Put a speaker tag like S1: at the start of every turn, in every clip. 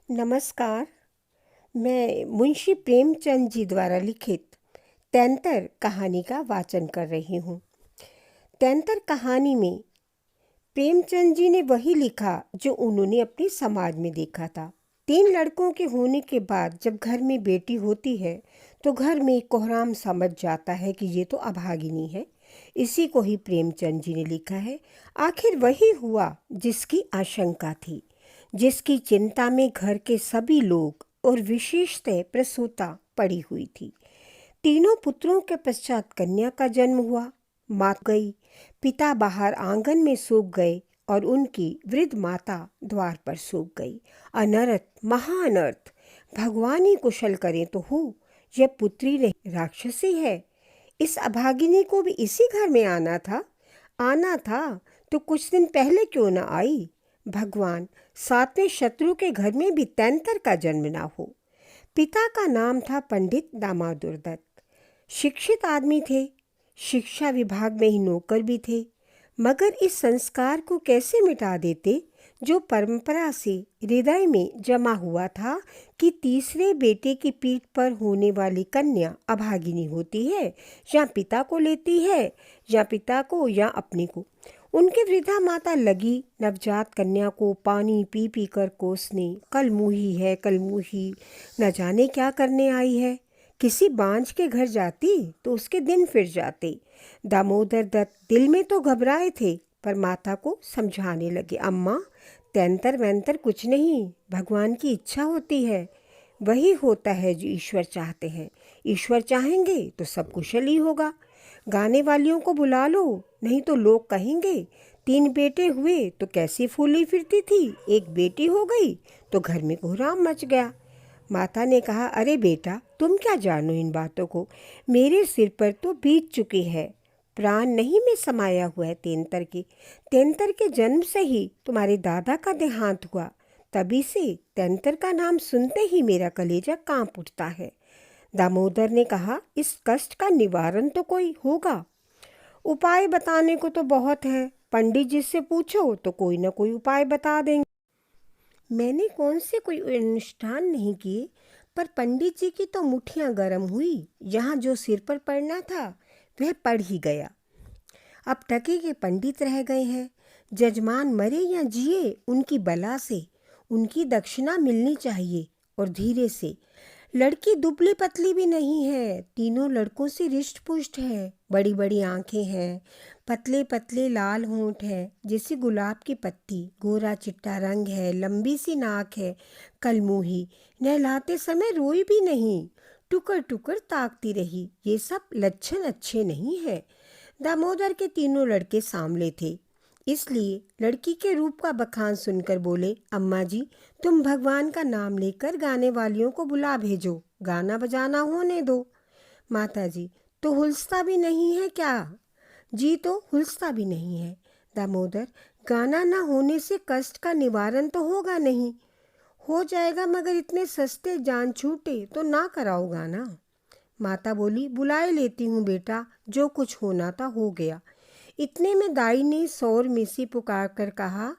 S1: नमस्कार। मैं मुंशी प्रेमचंद जी द्वारा लिखित तैंतर कहानी का वाचन कर रही हूँ। तैंतर कहानी में प्रेमचंद जी ने वही लिखा जो उन्होंने अपने समाज में देखा था। 3 लड़कों के होने के बाद जब घर में बेटी होती है तो घर में कोहराम समझ जाता है कि ये तो अभागिनी है। इसी को ही प्रेमचंद जी ने लिखा है। आखिर वही हुआ जिसकी आशंका थी, जिसकी चिंता में घर के सभी लोग और विशेषतः प्रसूता पड़ी हुई थी। तीनों पुत्रों के पश्चात कन्या का जन्म हुआ। माँ गई, पिता बाहर आंगन में सूख गए और उनकी वृद्ध माता द्वार पर सूख गई। अनर्थ, महाअनर्थ। भगवान ही कुशल करे तो हो। यह पुत्री नहीं, राक्षसी है। इस अभागिनी को भी इसी घर में आना था तो कुछ दिन पहले क्यों न आई। भगवान, सातवें शत्रु के घर में भी तैंतर का जन्म ना हो। पिता का नाम था पंडित दामोदर दत्त। शिक्षित आदमी थे, शिक्षा विभाग में ही नौकर भी थे, मगर इस संस्कार को कैसे मिटा देते जो परंपरा से हृदय में जमा हुआ था कि तीसरे बेटे की पीठ पर होने वाली कन्या अभागिनी होती है, या पिता को लेती है, या पिता को या अपने को। उनकी वृद्धा माता लगी नवजात कन्या को पानी पी पी कर कोसने। कल मुही है, कल मुही, न जाने क्या करने आई है। किसी बांझ के घर जाती तो उसके दिन फिर जाते। दामोदर दत्त दिल में तो घबराए थे, पर माता को समझाने लगे, अम्मा, तैंतर वैंतर कुछ नहीं, भगवान की इच्छा होती है। वही होता है जो ईश्वर चाहते हैं। ईश्वर चाहेंगे तो सब कुशल ही होगा। गाने वालियों को बुला लो, नहीं तो लोग कहेंगे 3 बेटे हुए तो कैसी फूली फिरती थी, एक बेटी हो गई तो घर में कोहराम मच गया। माता ने कहा, अरे बेटा, तुम क्या जानो इन बातों को। मेरे सिर पर तो बीत चुकी है। प्राण नहीं में समाया हुआ है तेंतर के। तेंतर के जन्म से ही तुम्हारे दादा का देहांत हुआ। तभी से तेंतर का नाम सुनते ही मेरा कलेजा कांप उठता है। दामोदर ने कहा, इस कष्ट का निवारण तो कोई होगा। उपाय बताने को तो बहुत है, पंडित जी से पूछो तो कोई ना कोई उपाय बता देंगे। मैंने कौन से कोई अनुष्ठान नहीं किए, पर पंडित जी की तो मुट्ठियाँ गर्म हुई। यहाँ जो सिर पर पड़ना था वह पड़ ही गया। अब टके के पंडित रह गए हैं। जजमान मरे या जिए, उनकी बला से उनकी दक्षिणा मिलनी चाहिए, और धीरे से। लड़की दुबली पतली भी नहीं है, तीनों लड़कों से रिष्ट पुष्ट है। बड़ी बड़ी आंखें हैं, पतले पतले लाल होंठ है जैसे गुलाब की पत्ती, गोरा चिट्टा रंग है, लंबी सी नाक है, कलमुही। नहलाते समय रोई भी नहीं, टुकर टुकर ताकती रही। ये सब लक्षण अच्छे नहीं है। दामोदर के तीनों लड़के सांवले थे, इसलिए लड़की के रूप का बखान सुनकर बोले, अम्मा जी, तुम भगवान का नाम लेकर गाने वालियों को बुला भेजो, गाना बजाना होने दो। माता जी, तो हुलसता भी नहीं है क्या? जी, तो हुलसता भी नहीं है। दामोदर, गाना ना होने से कष्ट का निवारण तो होगा नहीं। हो जाएगा, मगर इतने सस्ते जान छूटे तो ना कराओ गाना। माता बोली, बुलाए लेती हूँ बेटा, जो कुछ होना था हो गया। इतने में दाई ने सौर में से पुकार कर कहा,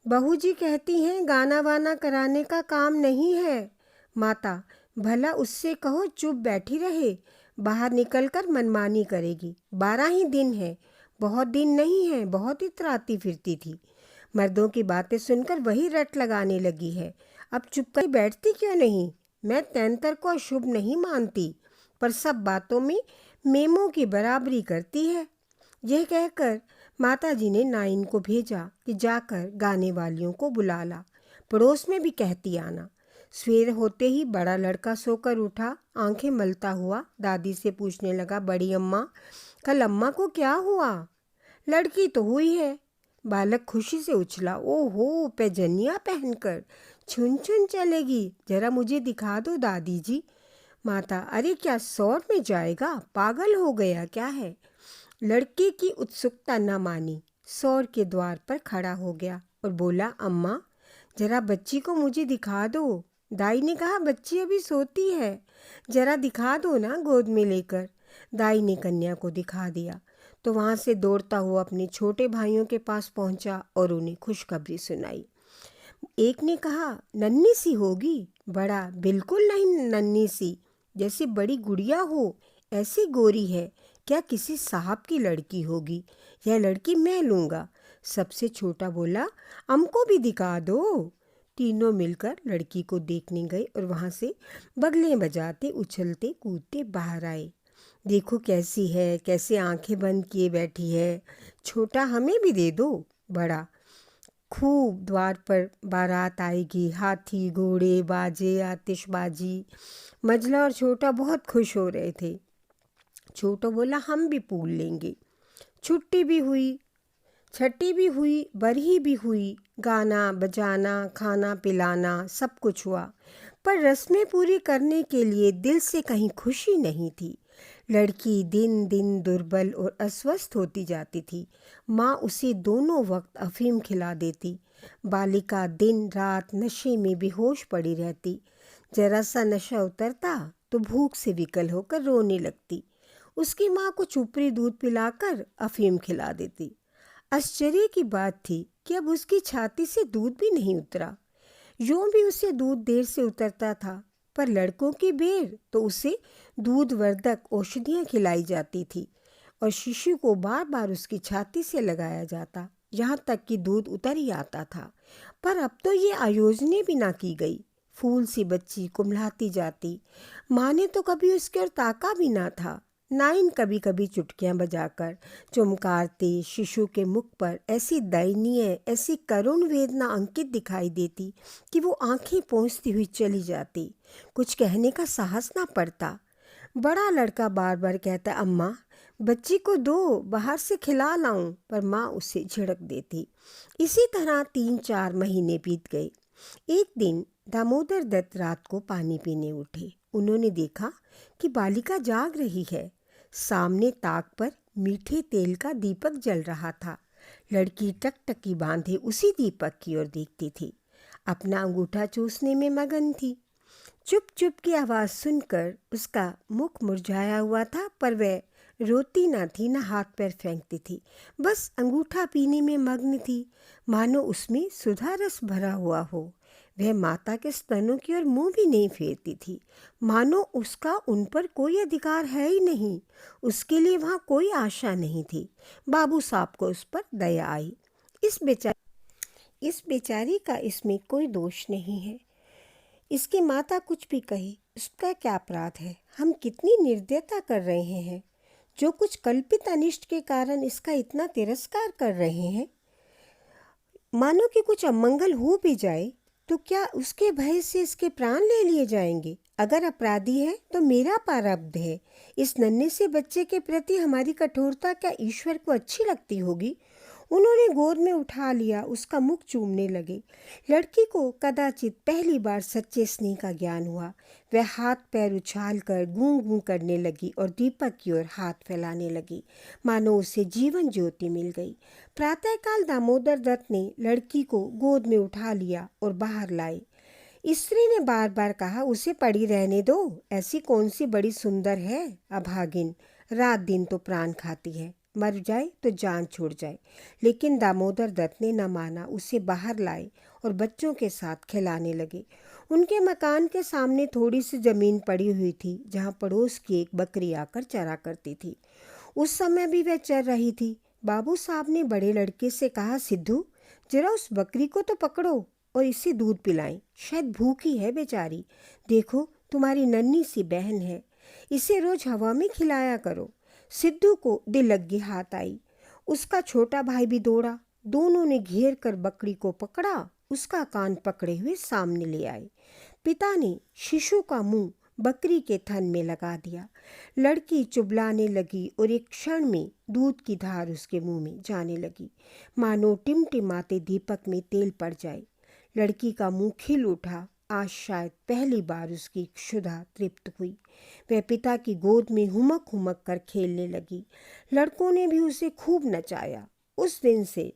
S1: बहू जी कहती हैं गाना वाना कराने का काम नहीं है। माता, भला उससे कहो चुप बैठी रहे, बाहर निकलकर मनमानी करेगी। 12 ही दिन है, बहुत दिन नहीं है। बहुत इतराती फिरती थी। मर्दों की बातें सुनकर वही रट लगाने लगी है। अब चुप कर बैठती क्यों नहीं? मैं तैंतर को अशुभ नहीं मानती, पर सब बातों में मेमों की बराबरी करती है। यह कहकर माताजी ने नाइन को भेजा कि जाकर गाने वालियों को बुला ला। पड़ोस में भी कहती आना। सवेर होते ही बड़ा लड़का सोकर उठा, आंखें मलता हुआ दादी से पूछने लगा, बड़ी अम्मा, कल अम्मा को क्या हुआ? लड़की तो हुई है। बालक खुशी से उछला, ओहो, पैजनिया पहनकर छुन छुन चलेगी, जरा मुझे दिखा दो दादी जी। माता, अरे क्या सौर में जाएगा, पागल हो गया क्या है? लड़की की उत्सुकता न मानी, सौर के द्वार पर खड़ा हो गया और बोला, अम्मा, जरा बच्ची को मुझे दिखा दो। दाई ने कहा, बच्ची अभी सोती है, जरा दिखा दो ना गोद में लेकर। दाई ने कन्या को दिखा दिया तो वहाँ से दौड़ता हुआ अपने छोटे भाइयों के पास पहुँचा और उन्हें खुशखबरी सुनाई। एक ने कहा, नन्ही सी होगी। बड़ा, बिल्कुल नहीं नन्ही सी, जैसे बड़ी गुड़िया हो ऐसी गोरी है। क्या किसी साहब की लड़की होगी? यह लड़की मैं लूँगा। सबसे छोटा बोला, हमको भी दिखा दो। तीनों मिलकर लड़की को देखने गए और वहाँ से बगलें बजाते उछलते कूदते बाहर आए। देखो कैसी है, कैसे आंखें बंद किए बैठी है। छोटा, हमें भी दे दो। बड़ा, खूब द्वार पर बारात आएगी, हाथी घोड़े बाजे आतिशबाजी। मझला और छोटा बहुत खुश हो रहे थे। छोटा बोला, हम भी पूल लेंगे। छुट्टी भी हुई, छठी भी हुई, बरही भी हुई। गाना बजाना खाना पिलाना सब कुछ हुआ, पर रस्में पूरी करने के लिए दिल से कहीं खुशी नहीं थी। लड़की दिन दिन दुर्बल और अस्वस्थ होती जाती थी। माँ उसे दोनों वक्त अफीम खिला देती। बालिका दिन रात नशे में बेहोश पड़ी रहती। जरा सा नशा उतरता तो भूख से विकल होकर रोने लगती। उसकी माँ को चुपड़ी दूध पिलाकर अफीम खिला देती। आश्चर्य की बात थी कि अब उसकी छाती से दूध भी नहीं उतरा। यूं भी उसे दूध देर से उतरता था, पर लड़कों की बेर तो उसे दूधवर्धक औषधियाँ खिलाई जाती थी और शिशु को बार बार उसकी छाती से लगाया जाता, यहाँ तक कि दूध उतर ही आता था। पर अब तो ये आयोजनें भी ना की गई। फूल सी बच्ची कुम्हलाती जाती। माँ ने तो कभी उसकी ओर ताका भी ना था। नाइन कभी कभी चुटकियाँ बजाकर चुमकारते शिशु के मुख पर ऐसी दयनीय, ऐसी करुण वेदना अंकित दिखाई देती कि वो आंखें पोंछती हुई चली जाती। कुछ कहने का साहस ना पड़ता। बड़ा लड़का बार बार कहता, अम्मा बच्ची को दो, बाहर से खिला लाऊं, पर माँ उसे झिड़क देती। इसी तरह 3-4 महीने बीत गए। एक दिन दामोदर दत्त रात को पानी पीने उठे। उन्होंने देखा कि बालिका जाग रही है। सामने ताक पर मीठे तेल का दीपक जल रहा था। लड़की टकटकी बांधे उसी दीपक की ओर देखती थी। अपना अंगूठा चूसने में मगन थी। चुप चुप की आवाज़ सुनकर उसका मुख मुरझाया हुआ था, पर वह रोती ना थी, ना हाथ पैर फेंकती थी। बस अंगूठा पीने में मग्न थी, मानो उसमें सुधा रस भरा हुआ हो। वह माता के स्तनों की ओर मुंह भी नहीं फेरती थी, मानो उसका उन पर कोई अधिकार है ही नहीं। उसके लिए वहाँ कोई आशा नहीं थी। बाबू साहब को उस पर दया आई। इस बेचारी का इसमें कोई दोष नहीं है। इसकी माता कुछ भी कहे, उसका क्या अपराध है? हम कितनी निर्दयता कर रहे हैं, जो कुछ कल्पित अनिष्ट के कारण इसका इतना तिरस्कार कर रहे हैं। मानो कि कुछ अमंगल हो भी जाए तो क्या उसके भय से इसके प्राण ले लिए जाएंगे? अगर अपराधी है तो मेरा प्रारब्ध है। इस नन्हे से बच्चे के प्रति हमारी कठोरता क्या ईश्वर को अच्छी लगती होगी? उन्होंने गोद में उठा लिया, उसका मुख चूमने लगे। लड़की को कदाचित पहली बार सच्चे स्नेह का ज्ञान हुआ। वह हाथ पैर उछाल कर गूं गूं करने लगी और दीपक की ओर हाथ फैलाने लगी, मानो उसे जीवन ज्योति मिल गई। प्रातःकाल दामोदर दत्त ने लड़की को गोद में उठा लिया और बाहर लाए। स्त्री ने बार बार कहा, उसे पड़ी रहने दो, ऐसी कौन सी बड़ी सुंदर है अभागिन, रात दिन तो प्राण खाती है, मर जाए तो जान छोड़ जाए। लेकिन दामोदर दत्त ने न माना। उसे बाहर लाए और बच्चों के साथ खिलाने लगे। उनके मकान के सामने थोड़ी सी जमीन पड़ी हुई थी, जहाँ पड़ोस की एक बकरी आकर चरा करती थी। उस समय भी वह चर रही थी। बाबू साहब ने बड़े लड़के से कहा, सिद्धू जरा उस बकरी को तो पकड़ो और इसे दूध पिलाएं, शायद भूखी है बेचारी। देखो तुम्हारी नन्ही सी बहन है, इसे रोज हवा में खिलाया करो। सिद्धू को दिल लगी हाथ आई। उसका छोटा भाई भी दौड़ा। दोनों ने घेर कर बकरी को पकड़ा, उसका कान पकड़े हुए सामने ले आए। पिता ने शिशु का मुंह बकरी के थन में लगा दिया। लड़की चुबलाने लगी और एक क्षण में दूध की धार उसके मुंह में जाने लगी, मानो टिमटिमाते दीपक में तेल पड़ जाए। लड़की का मुंह खिल उठा। आज शायद पहली बार उसकी क्षुधा तृप्त हुई। वह पिता की गोद में हुमक हुमक कर खेलने लगी। लड़कों ने भी उसे खूब नचाया। उस दिन से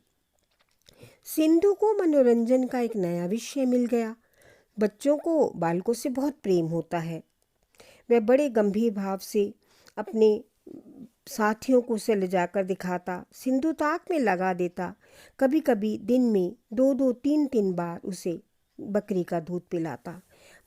S1: सिंधु को मनोरंजन का एक नया विषय मिल गया। बच्चों को बालकों से बहुत प्रेम होता है। वह बड़े गंभीर भाव से अपने साथियों को उसे ले जाकर दिखाता, सिंधु ताक में लगा देता। कभी कभी दिन में 2-2, 3-3 बार उसे बकरी का दूध पिलाता।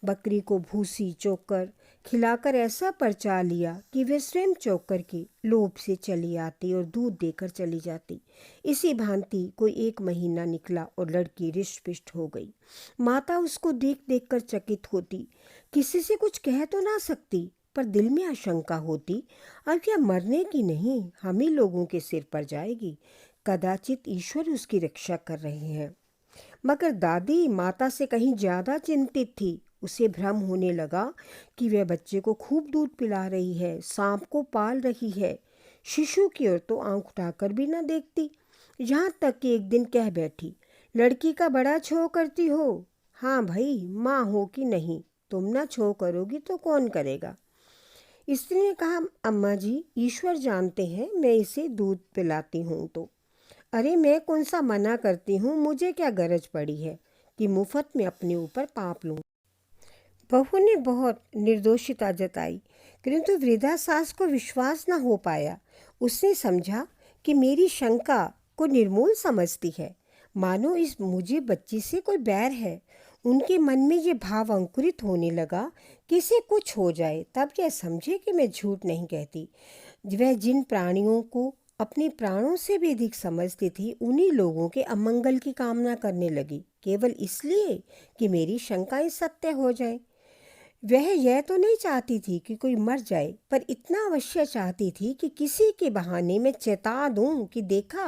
S1: बकरी को भूसी चोकर खिलाकर ऐसा परचा लिया कि वह स्वयं चोकर के लोभ से चली आती और दूध देकर चली जाती। इसी भांति कोई 1 महीना निकला और लड़की रिष्ट पिष्ट हो गई। माता उसको देख देख कर चकित होती, किसी से कुछ कह तो ना सकती, पर दिल में आशंका होती, अब क्या मरने की नहीं, हम ही लोगों के सिर पर जाएगी। कदाचित ईश्वर उसकी रक्षा कर रहे हैं। मगर दादी माता से कहीं ज़्यादा चिंतित थी। उसे भ्रम होने लगा कि वह बच्चे को खूब दूध पिला रही है, सांप को पाल रही है। शिशु की ओर तो आंख उठाकर भी न देखती। यहाँ तक कि एक दिन कह बैठी, लड़की का बड़ा छोह करती हो। हाँ भाई, माँ हो कि नहीं, तुम ना छोह करोगी तो कौन करेगा। स्त्री ने कहा, अम्मा जी, ईश्वर जानते हैं मैं इसे दूध पिलाती हूँ तो। अरे मैं कौन सा मना करती हूँ, मुझे क्या गरज पड़ी है कि मुफ्त में अपने ऊपर पाप लूँ। बहू ने बहुत निर्दोषिता जताई, किंतु वृद्धा सास को विश्वास न हो पाया। उसने समझा कि मेरी शंका को निर्मूल समझती है, मानो इस मुझे बच्ची से कोई बैर है। उनके मन में ये भाव अंकुरित होने लगा, किसी कुछ हो जाए तब यह समझे कि मैं झूठ नहीं कहती। वह जिन प्राणियों को अपने प्राणों से भी अधिक समझती थी, उन्हीं लोगों के अमंगल की कामना करने लगी, केवल इसलिए कि मेरी शंकाएं सत्य हो जाए। वह यह तो नहीं चाहती थी कि कोई मर जाए, पर इतना अवश्य चाहती थी कि किसी के बहाने में चेता दूं कि देखा,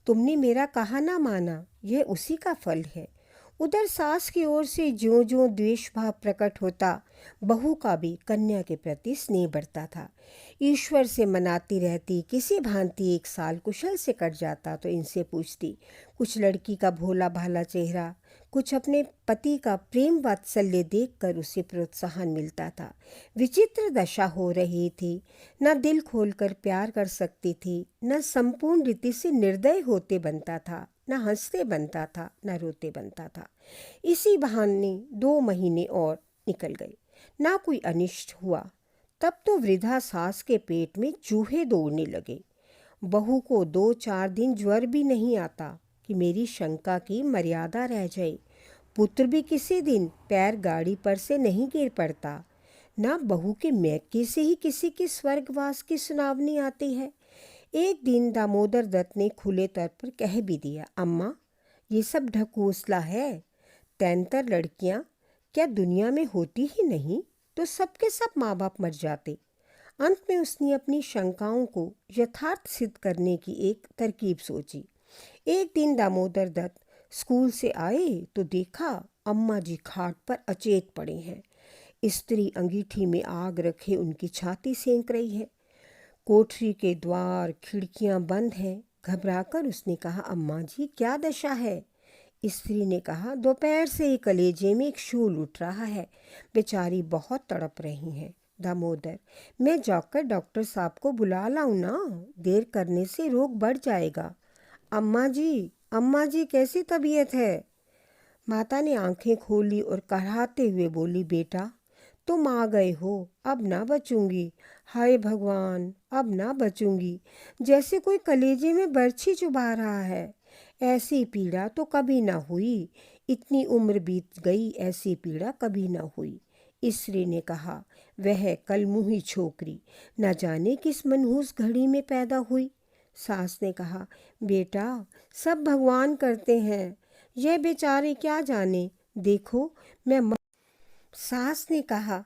S1: तुमने मेरा कहा ना माना, यह उसी का फल है। उधर सास की ओर से ज्यों ज्यों द्वेष भाव प्रकट होता, बहू का भी कन्या के प्रति स्नेह बढ़ता था। ईश्वर से मनाती रहती, किसी भांति 1 साल कुशल से कट जाता तो इनसे पूछती, कुछ लड़की का भोला भाला चेहरा, कुछ अपने पति का प्रेम वात्सल्य देखकर उसे प्रोत्साहन मिलता था। विचित्र दशा हो रही थी, न दिल खोलकर प्यार कर सकती थी, न संपूर्ण रीति से निर्दय होते बनता था, न हंसते बनता था, न रोते बनता था। इसी बहाने 2 महीने और निकल गए, ना कोई अनिष्ट हुआ। तब तो वृद्धा सास के पेट में चूहे दौड़ने लगे। बहू को 2-4 दिन ज्वर भी नहीं आता कि मेरी शंका की मर्यादा रह जाए। पुत्र भी किसी दिन पैर गाड़ी पर से नहीं गिर पड़ता। ना बहू के मैके से ही किसी के स्वर्गवास की सुनावनी आती है। एक दिन दामोदर दत्त ने खुले तौर पर कह भी दिया, अम्मा, ये सब ढकोसला है। 73 लड़कियां क्या दुनिया में होती ही नहीं, तो सबके सब माँ बाप मर जाते। अंत में उसने अपनी शंकाओं को यथार्थ सिद्ध करने की एक तरकीब सोची। एक दिन दामोदर दत्त स्कूल से आए तो देखा अम्मा जी खाट पर अचेत पड़े हैं। स्त्री अंगीठी में आग रखे उनकी छाती सेंक रही है। कोठरी के द्वार खिड़कियां बंद हैं। घबराकर उसने कहा, अम्मा जी क्या दशा है। स्त्री ने कहा, दोपहर से ही कलेजे में एक शूल उठ रहा है, बेचारी बहुत तड़प रही हैं। दामोदर, मैं जाकर डॉक्टर साहब को बुला लाऊं ना, देर करने से रोग बढ़ जाएगा। अम्मा जी कैसी तबीयत है। माता ने आंखें खोली और कराहते हुए बोली, बेटा तुम आ गए हो, अब ना बचूंगी। हाय भगवान, अब ना बचूंगी। जैसे कोई कलेजे में बर्छी चुभा रहा है। ऐसी पीड़ा तो कभी ना हुई, इतनी उम्र बीत गई, ऐसी पीड़ा कभी ना हुई। स्त्री ने कहा, वह कलमुही छोकरी न जाने किस मनहूस घड़ी में पैदा हुई। सास ने कहा, बेटा सब भगवान करते हैं, यह बेचारे क्या जाने। देखो मैं सास ने कहा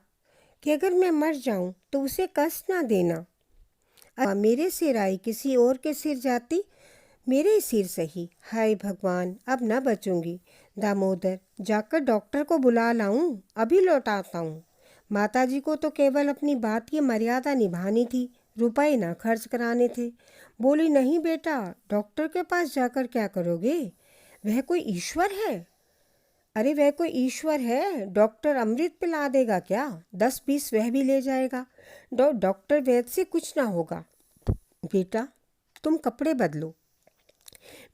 S1: कि अगर मैं मर जाऊं तो उसे कष्ट ना देना। मेरे सिर आई किसी और के सिर जाती, मेरे सिर सही। हाय भगवान, अब ना बचूंगी। दामोदर, जाकर डॉक्टर को बुला लाऊं, अभी लौट आता हूँ। माताजी को तो केवल अपनी बात की मर्यादा निभानी थी, रुपए ना खर्च कराने थे। बोली, नहीं बेटा, डॉक्टर के पास जाकर क्या करोगे, वह कोई ईश्वर है। अरे वह कोई ईश्वर है, डॉक्टर अमृत पिला देगा क्या, 10-20 वह भी ले जाएगा। डॉक्टर वैद्य से कुछ ना होगा। बेटा तुम कपड़े बदलो,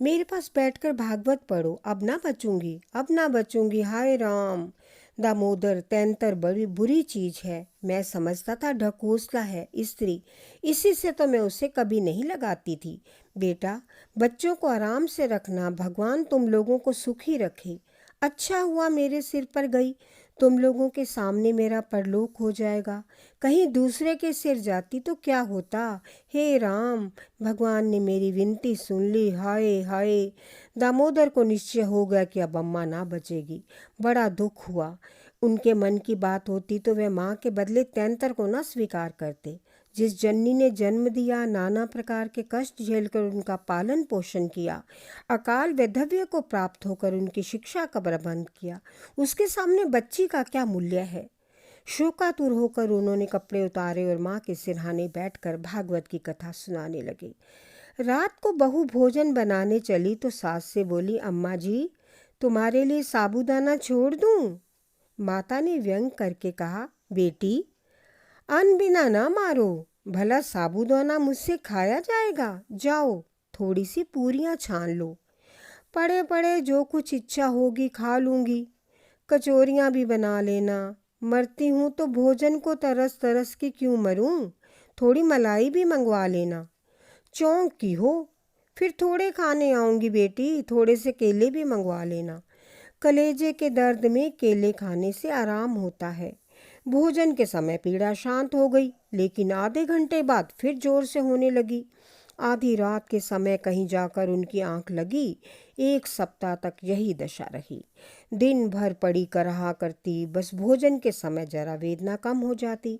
S1: मेरे पास बैठकर भागवत पढ़ो, अब ना बचूंगी, अब ना बचूंगी। हाय राम। दामोदर, तैंतर बड़ी बुरी चीज है। मैं समझता था ढकोसला है, स्त्री, इसी से तो मैं उसे कभी नहीं लगाती थी। बेटा, बच्चों को आराम से रखना, भगवान तुम लोगों को सुखी रखे। अच्छा हुआ मेरे सिर पर गई, तुम लोगों के सामने मेरा परलोक हो जाएगा। कहीं दूसरे के सिर जाती तो क्या होता। हे राम, भगवान ने मेरी विनती सुन ली। हाय हाय। दामोदर को निश्चय हो गया कि अब अम्मा ना बचेगी। बड़ा दुख हुआ। उनके मन की बात होती तो वे माँ के बदले तैंतर को न स्वीकार करते। जिस जननी ने जन्म दिया, नाना प्रकार के कष्ट झेलकर उनका पालन पोषण किया, अकाल वैधव्य को प्राप्त होकर उनकी शिक्षा का प्रबंध किया, उसके सामने बच्ची का क्या मूल्य है। शोकातुर होकर उन्होंने कपड़े उतारे और माँ के सिरहाने बैठकर भागवत की कथा सुनाने लगे। रात को बहू भोजन बनाने चली तो सास से बोली, अम्मा जी, तुम्हारे लिए साबूदाना छोड़ दूं? माता ने व्यंग करके कहा, बेटी, अन्न बिना ना मारो, भला साबूदाना मुझसे खाया जाएगा? जाओ, थोड़ी सी पूरियां छान लो, पड़े पड़े जो कुछ इच्छा होगी खा लूँगी। कचौरियाँ भी बना लेना। मरती हूँ तो भोजन को तरस तरस के क्यों मरूं? थोड़ी मलाई भी मंगवा लेना। चौंक की हो, फिर थोड़े खाने आऊँगी बेटी, थोड़े से केले भी मंगवा लेना। कलेजे के दर्द में केले खाने से आराम होता है। भोजन के समय पीड़ा शांत हो गई, लेकिन आधे घंटे बाद फिर जोर से होने लगी। आधी रात के समय कहीं जाकर उनकी आंख लगी। 1 सप्ताह तक यही दशा रही। दिन भर पड़ी करहा करती, बस भोजन के समय जरा वेदना कम हो जाती।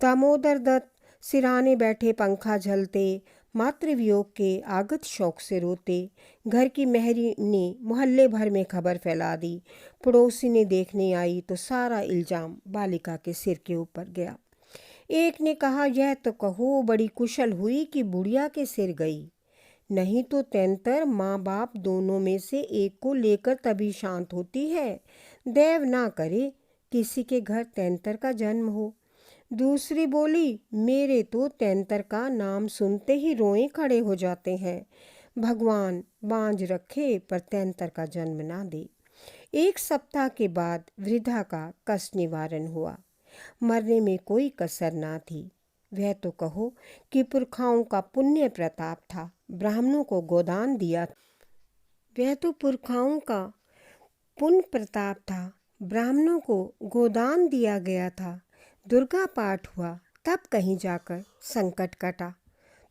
S1: दामोदर दत्त सिराने बैठे पंखा झलते, मातृवियोग के आगत शौक से रोते। घर की मेहरी ने मोहल्ले भर में खबर फैला दी। पड़ोसी ने देखने आई तो सारा इल्जाम बालिका के सिर के ऊपर गया। एक ने कहा, यह तो कहो बड़ी कुशल हुई कि बुढ़िया के सिर गई, नहीं तो तैंतर माँ बाप दोनों में से एक को लेकर तभी शांत होती है। देव ना करे किसी के घर तैंतर का जन्म हो। दूसरी बोली, मेरे तो तैंतर का नाम सुनते ही रोए खड़े हो जाते हैं। भगवान बांझ रखे पर तैंतर का जन्म ना दे। 1 सप्ताह के बाद वृद्धा का कष्ट निवारण हुआ। मरने में कोई कसर ना थी। वह तो कहो कि पुरखाओं का पुण्य प्रताप था, ब्राह्मणों को गोदान दिया। वह तो पुरखाओं का पुण्य प्रताप था, ब्राह्मणों को गोदान दिया गया था। दुर्गा पाठ हुआ, तब कहीं जाकर संकट कटा।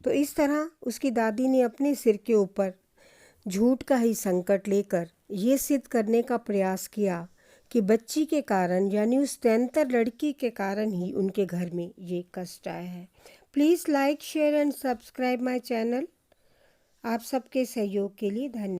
S1: तो इस तरह उसकी दादी ने अपने सिर के ऊपर झूठ का ही संकट लेकर ये सिद्ध करने का प्रयास किया कि बच्ची के कारण, यानी उस तैंतर लड़की के कारण ही उनके घर में ये कष्ट आया है। Please like, share and subscribe my channel. आप सबके सहयोग के लिए धन्यवाद।